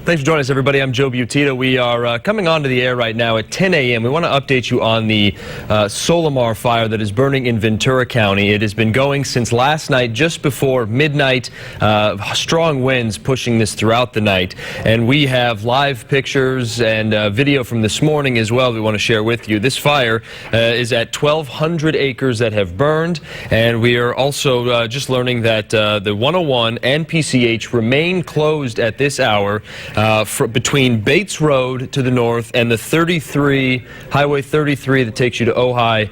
Thanks for joining us, everybody. I'm Joe Butita. We are coming onto the air right now at 10 a.m. We want to update you on the Solimar Fire that is burning in Ventura County. It has been going since last night, just before midnight. Strong winds pushing this throughout the night. And we have live pictures and video from this morning as well we want to share with you. This fire is at 1,200 acres that have burned. And we are also just learning that the 101 and PCH remain closed at this hour. Between Bates Road to the north and the Highway 33 that takes you to Ojai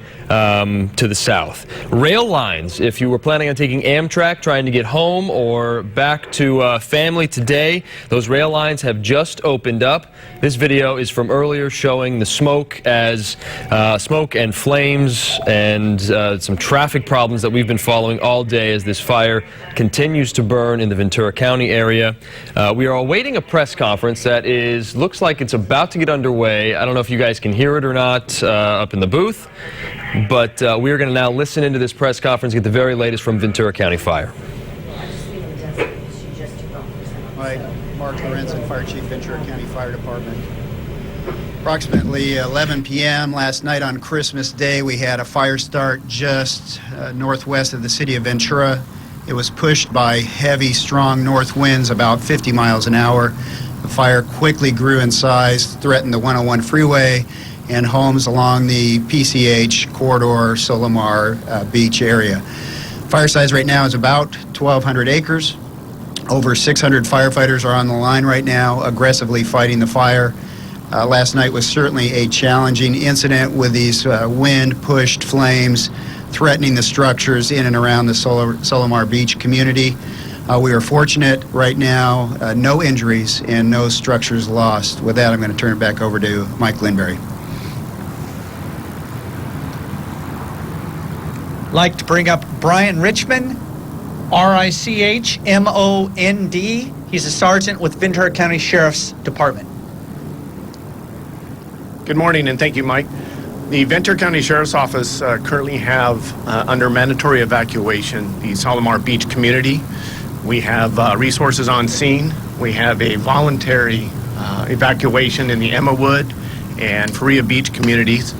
to the south. Rail lines, if you were planning on taking Amtrak, trying to get home or back to family today, those rail lines have just opened up. This video is from earlier showing the smoke and flames and some traffic problems that we've been following all day as this fire continues to burn in the Ventura County area. We are awaiting a press conference that looks like it's about to get underway. I don't know if you guys can hear it or not up in the booth, but we are going to now listen into this press conference, get the very latest from Ventura County Fire. Hi, Mark Lorenzen, Fire Chief, Ventura County Fire Department. Approximately 11 p.m. last night on Christmas Day, we had a fire start just northwest of the city of Ventura. It was pushed by heavy, strong north winds, about 50 miles an hour. The fire quickly grew in size, threatened the 101 freeway and homes along the PCH corridor, Solimar Beach area. Fire size right now is about 1,200 acres. Over 600 firefighters are on the line right now, aggressively fighting the fire. Last night was certainly a challenging incident with these wind-pushed flames threatening the structures in and around the Solimar Beach community. We are fortunate right now, no injuries and no structures lost. With that, I'm going to turn it back over to Mike Lindberry. I'd like to bring up Brian Richmond, R-I-C-H-M-O-N-D. He's a sergeant with Ventura County Sheriff's Department. Good morning, and thank you, Mike. The Ventura County Sheriff's Office currently have under mandatory evacuation the Solimar Beach community. We have resources on scene. We have a voluntary evacuation in the Emmawood and Freeway Beach communities.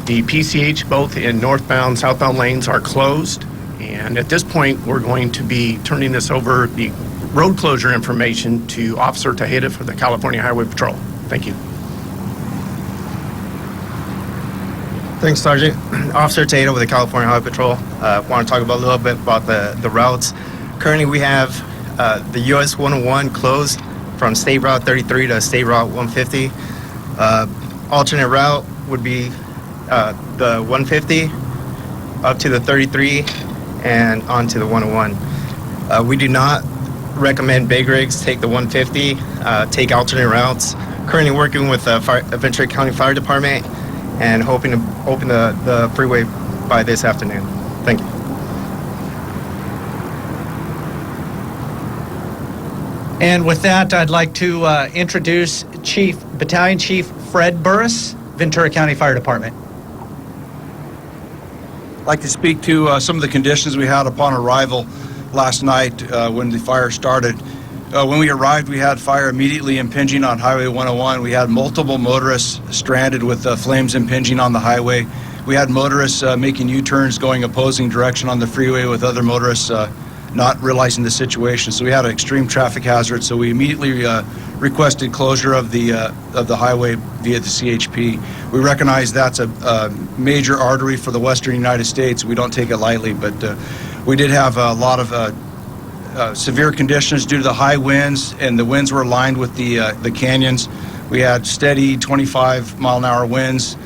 The PCH, both in northbound, southbound lanes, are closed. And at this point, we're going to be turning this over, the road closure information, to Officer Tejeda for the California Highway Patrol. Thank you. Thanks, Sergeant. Officer Tejeda with the California Highway Patrol. Want to talk about a little bit about the routes. Currently, we have the US 101 closed from State Route 33 to State Route 150. Alternate route would be the 150 up to the 33 and onto the 101. We do not recommend big rigs take the 150, take alternate routes. Currently working with the Ventura County Fire Department and hoping to open the freeway by this afternoon. Thank you. And with that, I'd like to introduce Battalion Chief Fred Burris, Ventura County Fire Department. I'd like to speak to some of the conditions we had upon arrival last night when the fire started. When we arrived, we had fire immediately impinging on Highway 101. We had multiple motorists stranded with flames impinging on the highway. We had motorists making U-turns going opposing direction on the freeway with other motorists not realizing the situation. So we had an extreme traffic hazard. So we immediately requested closure of the highway via the CHP. We recognize that's a major artery for the western United States. We don't take it lightly, but we did have a lot of severe conditions due to the high winds, and the winds were aligned with the canyons. We had steady 25-mile-an-hour winds,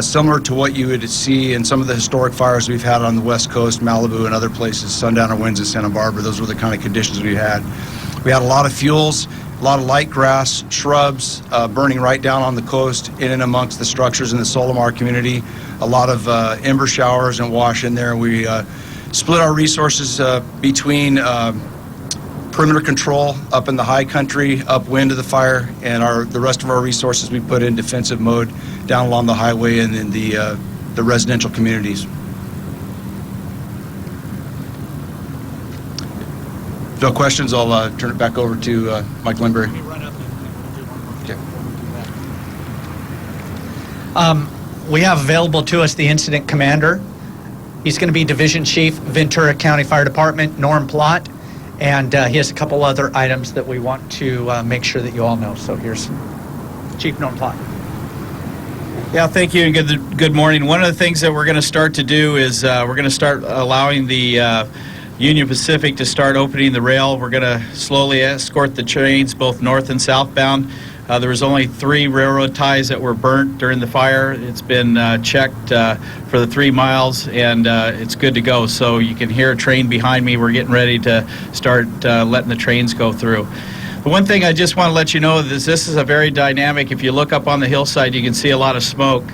similar to what you would see in some of the historic fires we've had on the West Coast, Malibu, and other places, sundowner winds in Santa Barbara. Those were the kind of conditions we had. We had a lot of fuels, a lot of light grass, shrubs burning right down on the coast, in and amongst the structures in the Solimar community. A lot of ember showers and wash in there. We split our resources between perimeter control up in the high country, upwind of the fire, and the rest of our resources we put in defensive mode down along the highway and in the residential communities. If no questions, I'll turn it back over to Mike Lindberry. We have available to us the incident commander. He's going to be Division Chief, Ventura County Fire Department, Norm Plott, and he has a couple other items that we want to make sure that you all know. So here's Chief Norm Plott. Yeah, thank you, and good morning. One of the things that we're going to start to do is we're going to start allowing the Union Pacific to start opening the rail. We're going to slowly escort the trains both north and southbound. There was only 3 railroad ties that were burnt during the fire. It's been checked for the 3 miles, and it's good to go. So you can hear a train behind me. We're getting ready to start letting the trains go through. The one thing I just want to let you know is this is a very dynamic. If you look up on the hillside, you can see a lot of smoke.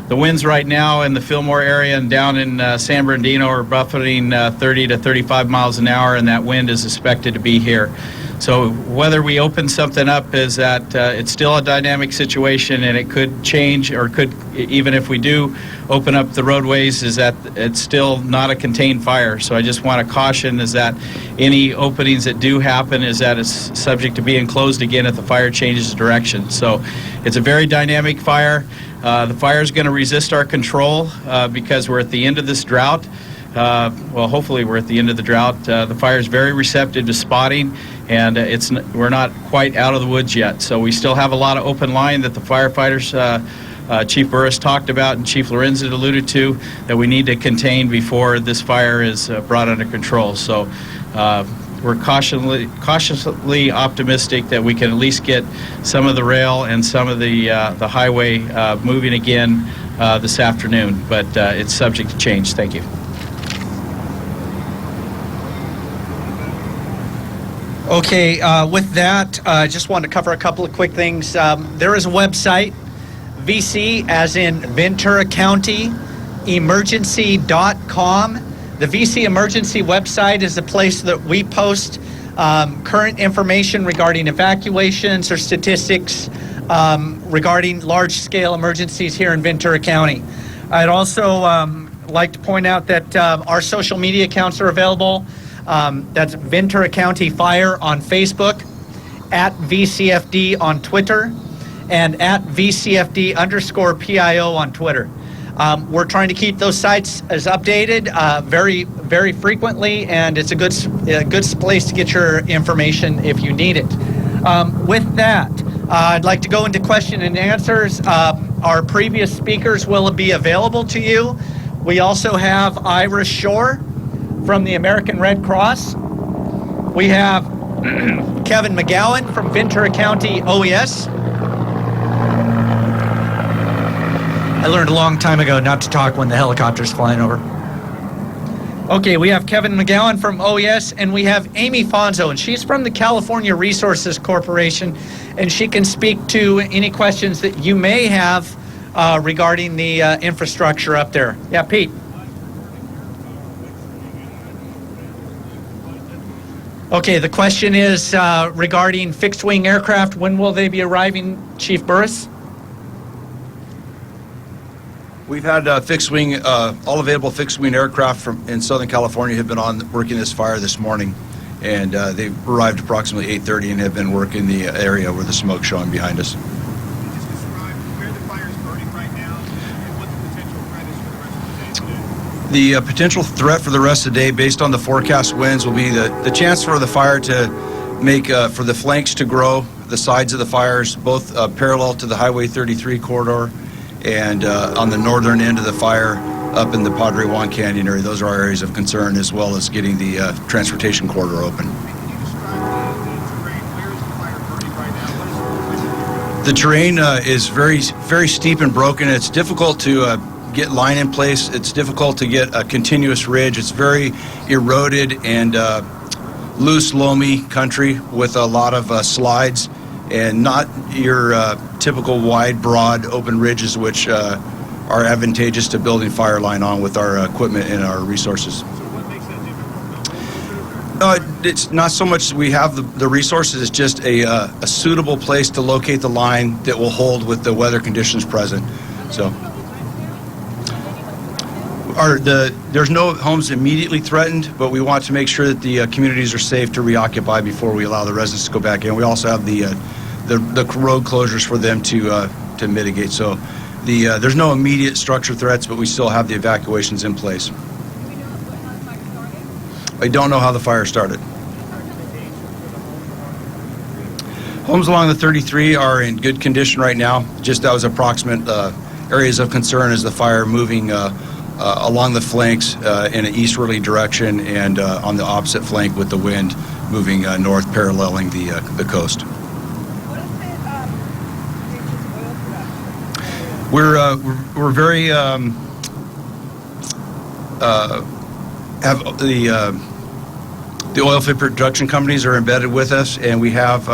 The winds right now in the Fillmore area and down in San Bernardino are buffeting 30 to 35 miles an hour, and that wind is expected to be here. So whether we open something up is that it's still a dynamic situation, and it could change, or could, even if we do open up the roadways, is that it's still not a contained fire. So I just want to caution is that any openings that do happen is that it's subject to being closed again if the fire changes direction. So it's a very dynamic fire. The fire is going to resist our control because we're at the end of this drought. Well, hopefully we're at the end of the drought. The fire is very receptive to spotting, and we're not quite out of the woods yet. So we still have a lot of open line that the firefighters, Chief Burris talked about and Chief Lorenzen alluded to, that we need to contain before this fire is brought under control. So we're cautiously optimistic that we can at least get some of the rail and some of the highway moving again this afternoon, but it's subject to change. Thank you. Okay, with that, I just want to cover a couple of quick things. There is a website, VC, as in Ventura County Emergency.com. The VC Emergency website is a place that we post current information regarding evacuations or statistics regarding large-scale emergencies here in Ventura County. I'd also like to point out that our social media accounts are available. That's Ventura County Fire on Facebook, at VCFD on Twitter, and at VCFD_PIO on Twitter. We're trying to keep those sites as updated very, very frequently, and it's a good place to get your information if you need it. With that, I'd like to go into question and answers. Our previous speakers will be available to you. We also have Iris Shore from the American Red Cross. We have Kevin McGowan from Ventura County OES. I learned a long time ago not to talk when the helicopter's flying over. Okay, we have Kevin McGowan from OES, and we have Amy Fonzo, and she's from the California Resources Corporation, and she can speak to any questions that you may have regarding the infrastructure up there. Yeah, Pete. Okay, the question is regarding fixed-wing aircraft. When will they be arriving, Chief Burris? We've had fixed-wing, all available fixed-wing aircraft in Southern California have been working this fire this morning, and they've arrived approximately 8:30 and have been working the area where the smoke's showing behind us. Just describe where the fire is burning right now and what the potential threat is for the rest of the day today. The potential threat for the rest of the day, based on the forecast winds, will be the chance for the fire to make, for the flanks to grow, the sides of the fires, both parallel to the Highway 33 corridor and on the northern end of the fire up in the Padre Juan Canyon area. Those are our areas of concern, as well as getting the transportation corridor open. Can you describe the terrain? Where is the fire burning right now? What is The terrain is very, very steep and broken. It's difficult to get line in place. It's difficult to get a continuous ridge. It's very eroded and loose, loamy country with a lot of slides, and not your typical wide, broad, open ridges, which are advantageous to building fire line on with our equipment and our resources. So what makes that difficult? It's not so much we have the resources, it's just a suitable place to locate the line that will hold with the weather conditions present. So there's no homes immediately threatened, but we want to make sure that the communities are safe to reoccupy before we allow the residents to go back in. We also have the road closures for them to mitigate. So There's no immediate structure threats, but we still have the evacuations in place. I don't know how the fire started. Homes along the 33 are in good condition right now. Just that was approximate areas of concern is the fire moving along the flanks in an easterly direction and on the opposite flank with the wind moving north, paralleling the coast. We're very have the oil field production companies are embedded with us, and we have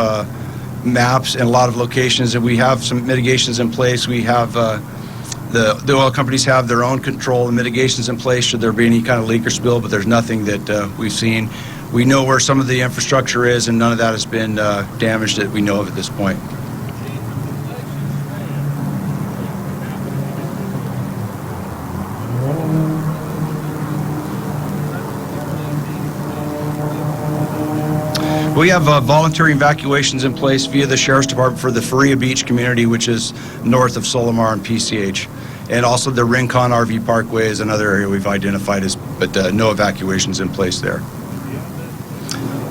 maps and a lot of locations, and we have some mitigations in place. We have the oil companies have their own control and mitigations in place should there be any kind of leak or spill, but there's nothing that we've seen. We know where some of the infrastructure is, and none of that has been damaged that we know of at this point. We have voluntary evacuations in place via the Sheriff's Department for the Freeway Beach community, which is north of Solimar and PCH. And also the Rincon RV Parkway is another area we've identified but no evacuations in place there.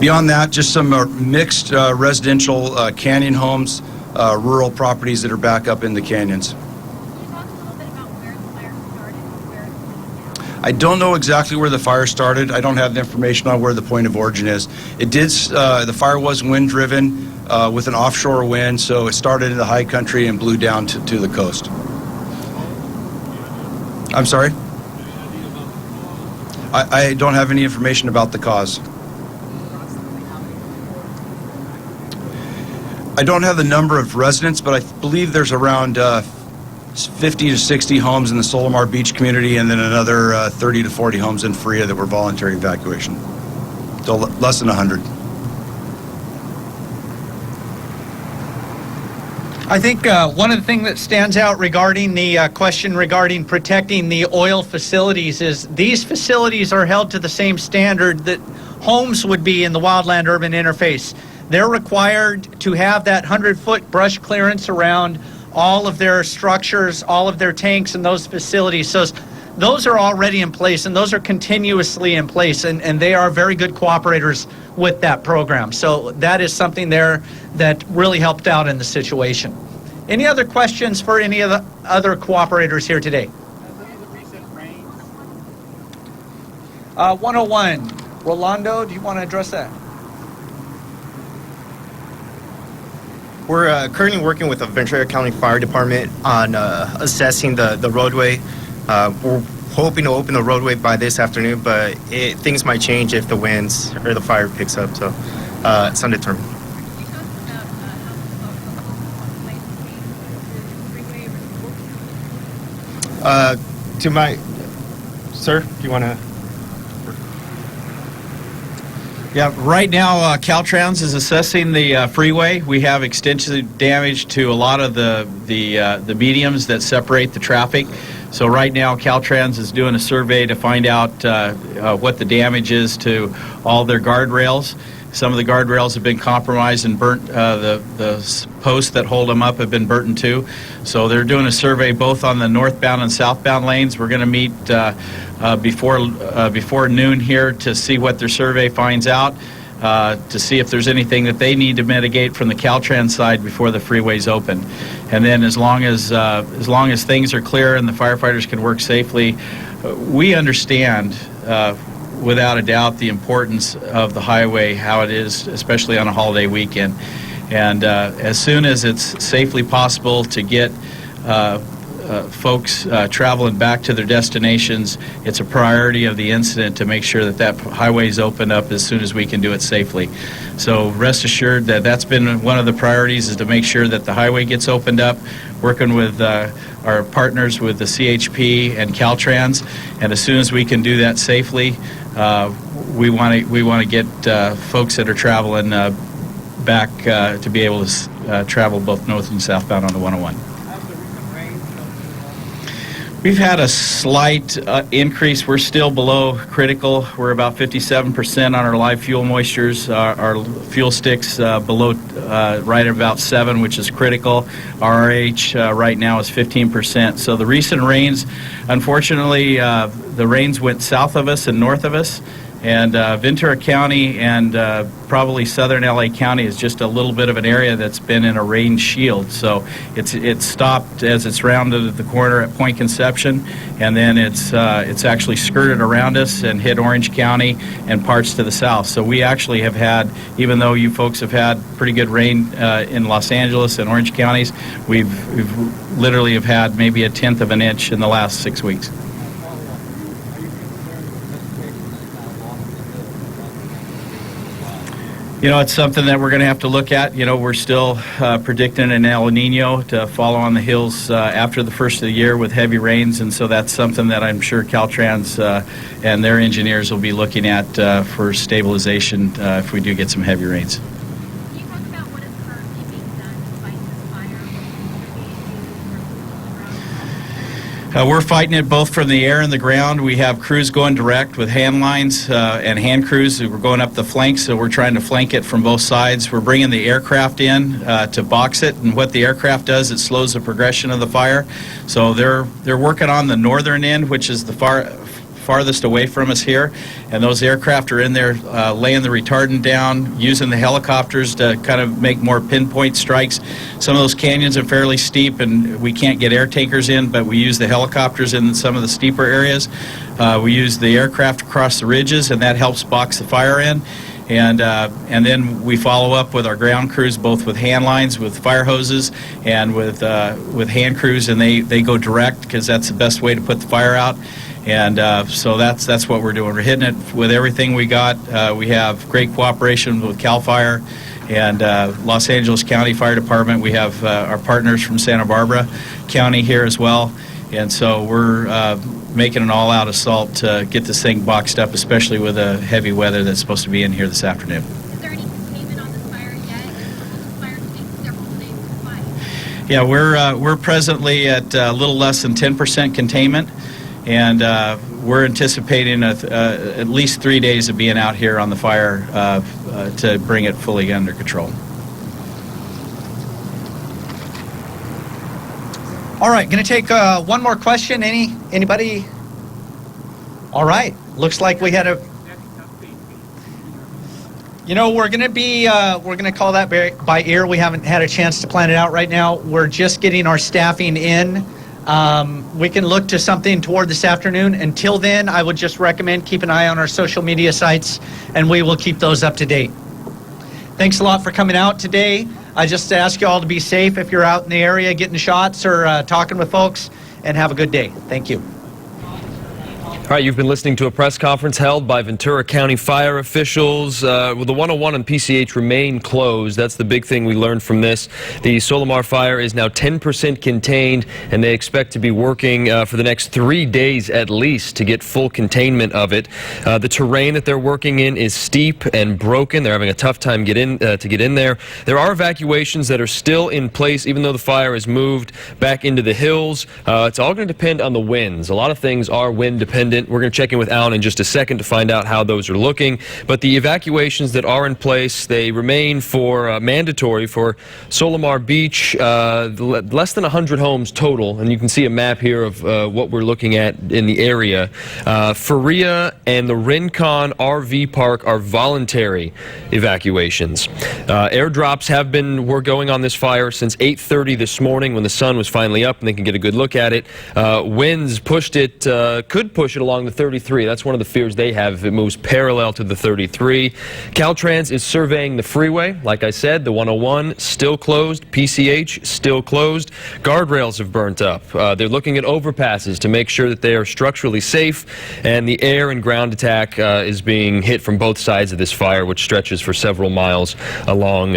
Beyond that, just some mixed residential canyon homes, rural properties that are back up in the canyons. I don't know exactly where the fire started. I don't have the information on where the point of origin is. It did. The fire was wind-driven with an offshore wind, so it started in the high country and blew down to the coast. I'm sorry? I don't have any information about the cause. I don't have the number of residents, but I believe there's around 50 to 60 homes in the Solimar Beach community, and then another 30 to 40 homes in Freya that were voluntary evacuation. So less than 100. I think one of the things that stands out regarding the question regarding protecting the oil facilities is these facilities are held to the same standard that homes would be in the wildland-urban interface. They're required to have that 100-foot brush clearance around all of their structures, all of their tanks and those facilities. So those are already in place, and those are continuously in place, and they are very good cooperators with that program. So that is something there that really helped out in the situation. Any other questions for any of the other cooperators here today? 101, Rolando, do you want to address that? We're currently working with the Ventura County Fire Department on assessing the roadway. We're hoping to open the roadway by this afternoon, but things might change if the winds or the fire picks up, so it's undetermined. To my... Sir, do you want to... Yeah, right now Caltrans is assessing the freeway. We have extensive damage to a lot of the mediums that separate the traffic. So right now Caltrans is doing a survey to find out what the damage is to all their guardrails. Some of the guardrails have been compromised and burnt. The posts that hold them up have been burnt in two. So they're doing a survey both on the northbound and southbound lanes. We're going to meet before noon here to see what their survey finds out, to see if there's anything that they need to mitigate from the Caltrans side before the freeway's open. And then as long as things are clear and the firefighters can work safely, we understand without a doubt the importance of the highway, how it is, especially on a holiday weekend. And as soon as it's safely possible to get folks traveling back to their destinations, it's a priority of the incident to make sure that highway is opened up as soon as we can do it safely. So rest assured that that's been one of the priorities, is to make sure that the highway gets opened up, working with our partners with the CHP and Caltrans, and as soon as we can do that safely, we want to get folks that are traveling back to be able to travel both north and southbound on the 101. We've had a slight increase. We're still below critical. We're about 57% on our live fuel moistures. Our fuel sticks below right at about 7, which is critical. Our RH right now is 15%. So the recent rains, unfortunately, the rains went south of us and north of us. And Ventura County and probably southern LA County is just a little bit of an area that's been in a rain shield. So it's stopped as it's rounded the corner at Point Conception, and then it's actually skirted around us and hit Orange County and parts to the south. So we actually have had, even though you folks have had pretty good rain in Los Angeles and Orange counties, we've literally have had maybe 1/10 of an inch in the last 6 weeks. You know, it's something that we're going to have to look at. You know, we're still predicting an El Nino to follow on the heels after the first of the year with heavy rains, and so that's something that I'm sure Caltrans and their engineers will be looking at for stabilization if we do get some heavy rains. Can you talk about what is currently being done to fight this fire? We're fighting it both from the air and the ground. We have crews going direct with hand lines and hand crews. We're going up the flanks, so we're trying to flank it from both sides. We're bringing the aircraft in to box it, and what the aircraft does, it slows the progression of the fire. So they're working on the northern end, which is the farthest away from us here, and those aircraft are in there laying the retardant down, using the helicopters to kind of make more pinpoint strikes. Some of those canyons are fairly steep and we can't get air tankers in, but we use the helicopters in some of the steeper areas. We use the aircraft across the ridges, and that helps box the fire in. And then we follow up with our ground crews, both with hand lines, with fire hoses, and with hand crews, and they go direct because that's the best way to put the fire out. And so that's what we're doing. We're hitting it with everything we got. We have great cooperation with CAL FIRE and Los Angeles County Fire Department. We have our partners from Santa Barbara County here as well. And so we're making an all-out assault to get this thing boxed up, especially with the heavy weather that's supposed to be in here this afternoon. Is there any containment on this fire yet? Will the fire take several days to fight? Yeah, we're presently at a little less than 10% containment, and we're anticipating at least 3 days of being out here on the fire to bring it fully under control. All right, going to take one more question. Anybody? All right, looks like we had a. You know, we're going to call that by ear. We haven't had a chance to plan it out right now. We're just getting our staffing in. We can look to something toward this afternoon. Until then, I would just recommend keep an eye on our social media sites, and we will keep those up to date. Thanks a lot for coming out today. I just ask you all to be safe if you're out in the area getting shots or talking with folks, and have a good day. Thank you. All right, you've been listening to a press conference held by Ventura County fire officials. The 101 and PCH remain closed. That's the big thing we learned from this. The Solimar Fire is now 10% contained, and they expect to be working for the next 3 days at least to get full containment of it. The terrain that they're working in is steep and broken. They're having a tough time to get in there. There are evacuations that are still in place, even though the fire has moved back into the hills. It's all going to depend on the winds. A lot of things are wind dependent. We're going to check in with Alan in just a second to find out how those are looking. But the evacuations that are in place, they remain for mandatory for Solimar Beach, less than 100 homes total. And you can see a map here of what we're looking at in the area. Faria and the Rincon RV Park are voluntary evacuations. Airdrops were going on this fire since 8:30 this morning when the sun was finally up and they can get a good look at it. Winds could push it along the 33. That's one of the fears they have if it moves parallel to the 33. Caltrans is surveying the freeway. Like I said, the 101 still closed. PCH still closed. Guardrails have burnt up. They're looking at overpasses to make sure that they are structurally safe. And the air and ground attack is being hit from both sides of this fire, which stretches for several miles along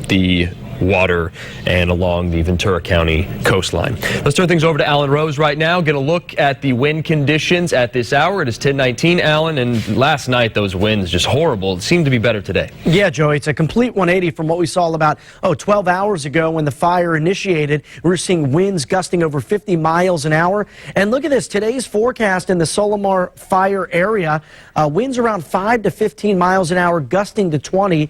the water and along the Ventura County coastline. Let's turn things over to Alan Rose right now. Get a look at the wind conditions at this hour. It is 10:19, Alan, and last night those winds just horrible. It seemed to be better today. Yeah, Joey, it's a complete 180 from what we saw about 12 hours ago when the fire initiated. We're seeing winds gusting over 50 miles an hour. And look at this, today's forecast in the Solimar Fire area, winds around 5 to 15 miles an hour, gusting to 20.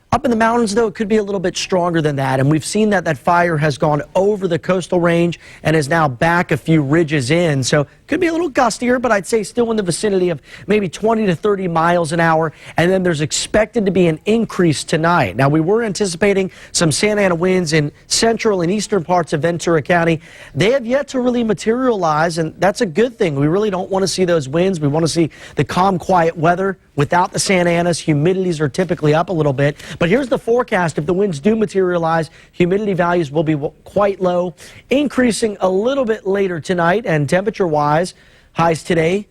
Up in the mountains, though, it could be a little bit stronger than that. And we've seen that fire has gone over the coastal range and is now back a few ridges in. So it could be a little gustier, but I'd say still in the vicinity of maybe 20 to 30 miles an hour. And then there's expected to be an increase tonight. Now, we were anticipating some Santa Ana winds in central and eastern parts of Ventura County. They have yet to really materialize, and that's a good thing. We really don't want to see those winds. We want to see the calm, quiet weather without the Santa Anas. Humidities are typically up a little bit. But here's the forecast. If the winds do materialize, humidity values will be quite low, increasing a little bit later tonight. And temperature-wise, highs today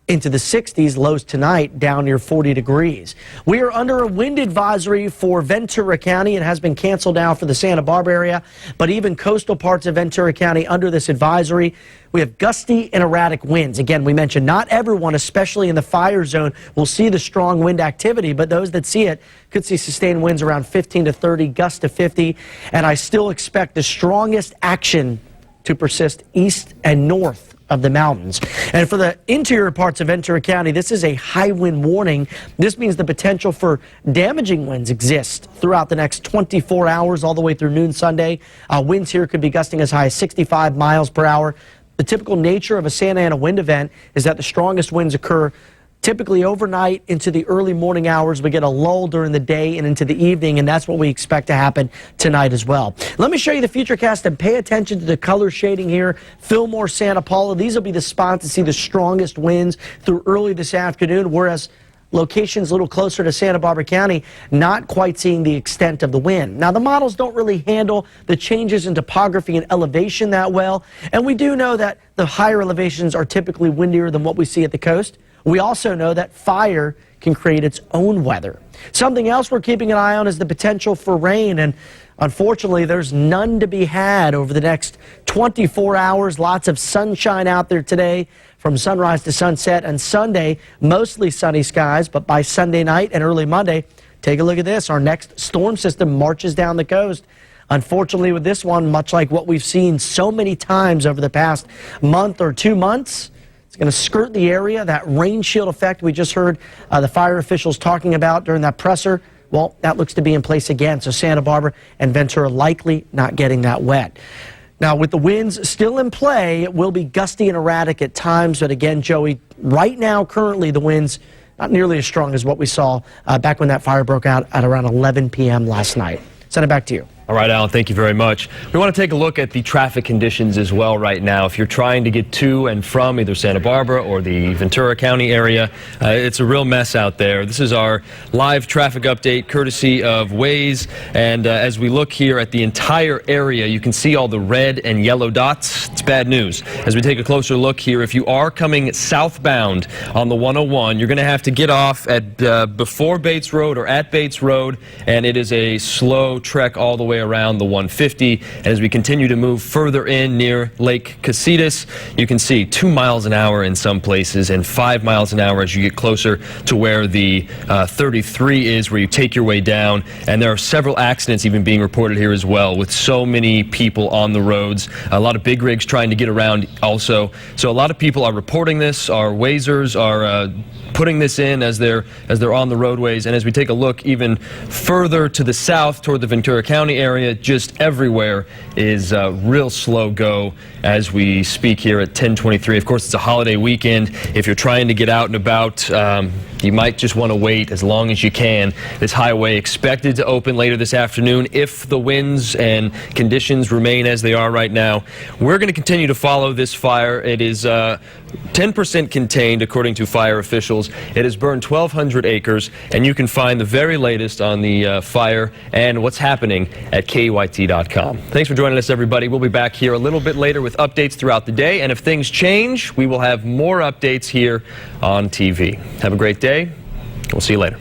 into the 60s, lows tonight down near 40 degrees. We are under a wind advisory for Ventura County. It has been canceled now for the Santa Barbara area, but even coastal parts of Ventura County under this advisory. We have gusty and erratic winds. Again, we mentioned not everyone, especially in the fire zone, will see the strong wind activity, but those that see it could see sustained winds around 15 to 30, gusts to 50, and I still expect the strongest action to persist east and north of the mountains. And for the interior parts of Ventura County, this is a high wind warning. This means the potential for damaging winds exists throughout the next 24 hours all the way through noon Sunday. Winds here could be gusting as high as 65 miles per hour. The typical nature of a Santa Ana wind event is that the strongest winds occur typically overnight into the early morning hours. We get a lull during the day and into the evening, and that's what we expect to happen tonight as well. Let me show you the futurecast and pay attention to the color shading here. Fillmore, Santa Paula, these will be the spots to see the strongest winds through early this afternoon, whereas locations a little closer to Santa Barbara County, not quite seeing the extent of the wind. Now, the models don't really handle the changes in topography and elevation that well, and we do know that the higher elevations are typically windier than what we see at the coast. We also know that fire can create its own weather. Something else we're keeping an eye on is the potential for rain, and unfortunately, there's none to be had over the next 24 hours. Lots of sunshine out there today from sunrise to sunset, and Sunday, mostly sunny skies, but by Sunday night and early Monday, take a look at this. Our next storm system marches down the coast. Unfortunately, with this one, much like what we've seen so many times over the past month or 2 months, it's going to skirt the area. That rain shield effect we just heard the fire officials talking about during that presser, well, that looks to be in place again. So Santa Barbara and Ventura likely not getting that wet. Now, with the winds still in play, it will be gusty and erratic at times. But again, Joey, right now, currently, the winds not nearly as strong as what we saw back when that fire broke out at around 11 p.m. last night. Send it back to you. All right, Alan, thank you very much. We want to take a look at the traffic conditions as well right now. If you're trying to get to and from either Santa Barbara or the Ventura County area, it's a real mess out there. This is our live traffic update courtesy of Waze. And as we look here at the entire area, you can see all the red and yellow dots. It's bad news. As we take a closer look here, if you are coming southbound on the 101, you're going to have to get off at before Bates Road or at Bates Road, and it is a slow trek all the way around the 150. And as we continue to move further in near Lake Casitas, you can see 2 miles an hour in some places and 5 miles an hour as you get closer to where the 33 is, where you take your way down. And there are several accidents even being reported here as well, with so many people on the roads. A lot of big rigs trying to get around also. So a lot of people are reporting this. Our Wazers are putting this in as they're on the roadways. And as we take a look even further to the south toward the Ventura County area, just everywhere is real slow go as we speak here at 10:23. Of course, it's a holiday weekend. If you're trying to get out and about, you might just want to wait as long as you can. This highway expected to open later this afternoon if the winds and conditions remain as they are right now. We're going to continue to follow this fire. It is 10% contained, according to fire officials. It has burned 1,200 acres, and you can find the very latest on the fire and what's happening at KEYT.com. Thanks for joining us, everybody. We'll be back here a little bit later with updates throughout the day, and if things change, we will have more updates here on TV. Have a great day. We'll see you later.